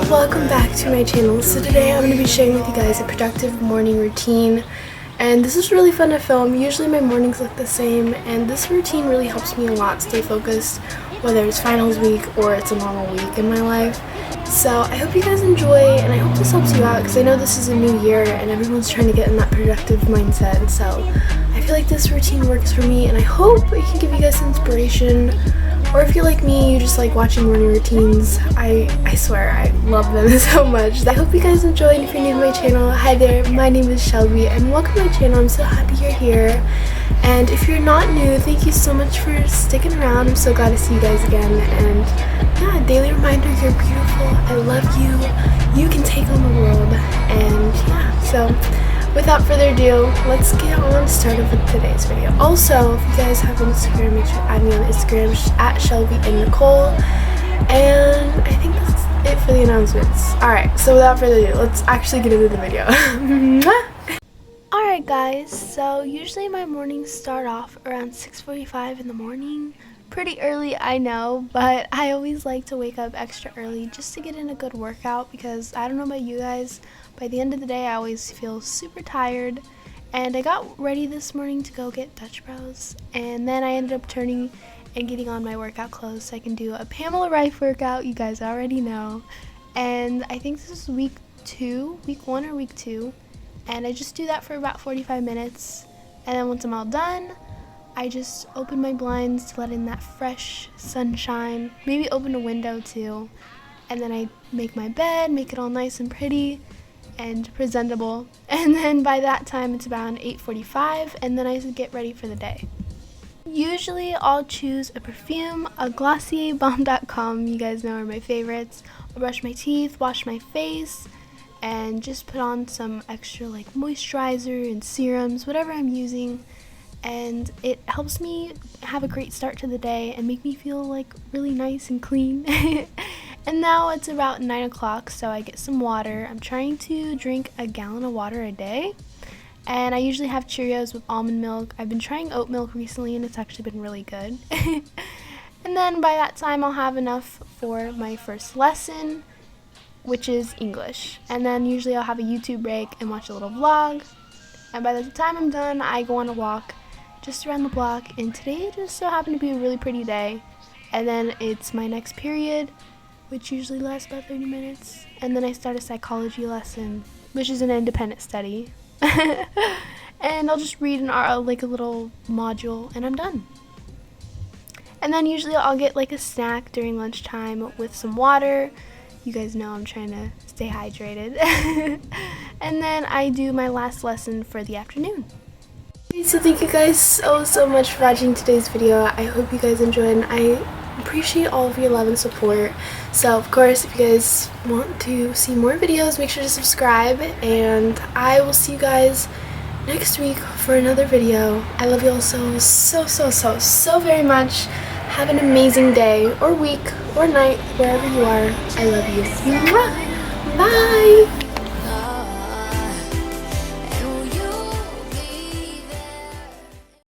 welcome back to my channel. So today I'm going to be sharing with you guys a productive morning routine, and this is really fun to film. Usually my mornings look the same, and this routine really helps me a lot stay focused, whether it's finals week or it's a normal week in my life. So I hope you guys enjoy, and I hope this helps you out because I know this is a new year and everyone's trying to get in that productive mindset. So I feel like this routine works for me, and I hope it can give you guys inspiration. Or if you're like me, you just like watching morning routines. I swear, I love them so much. I hope you guys enjoy, and if you're new to my channel, hi there, my name is Shelby, and welcome to my channel. I'm so happy you're here. And if you're not new, thank you so much for sticking around. I'm so glad to see you guys again. And yeah, daily reminder, you're beautiful, I love you, you can take on the world. And yeah, so without further ado, let's get on started with today's video. Also, if you guys have Instagram, make sure to add me on Instagram at Shelby and Nicole. And I think that's it for the announcements. Alright, so without further ado, let's actually get into the video. Alright guys, so usually my mornings start off around 6:45 in the morning. Pretty early, I know, but I always like to wake up extra early just to get in a good workout, because I don't know about you guys, by the end of the day I always feel super tired. And I got ready this morning to go get Dutch Bros, and then I ended up turning and getting on my workout clothes so I can do a Pamela Rife workout, you guys already know. And I think this is week 1 or week 2, and I just do that for about 45 minutes, and then once I'm all done, I just open my blinds to let in that fresh sunshine, maybe open a window too, and then I make my bed, make it all nice and pretty and presentable, and then by that time it's around 8:45, and then I get ready for the day. Usually I'll choose a perfume, a Glossier Balm.com, you guys know are my favorites. I'll brush my teeth, wash my face, and just put on some extra like moisturizer and serums, whatever I'm using. And it helps me have a great start to the day and make me feel like really nice and clean. And now it's about 9 o'clock, so I get some water. I'm trying to drink a gallon of water a day, and I usually have Cheerios with almond milk. I've been trying oat milk recently, and it's actually been really good. And then by that time I'll have enough for my first lesson, which is English. And then usually I'll have a YouTube break and watch a little vlog, and by the time I'm done I go on a walk just around the block. And today just so happened to be a really pretty day, and then it's my next period, which usually lasts about 30 minutes, and then I start a psychology lesson, which is an independent study. And I'll just read like a little module, and I'm done. And then usually I'll get like a snack during lunchtime with some water. You guys know I'm trying to stay hydrated. And then I do my last lesson for the afternoon. So thank you guys so much for watching today's video. I hope you guys enjoyed, and I appreciate all of your love and support. So of course, if you guys want to see more videos, make sure to subscribe, and I will see you guys next week for another video. I love you all so very much. Have an amazing day or week or night, wherever you are. I love you. Bye.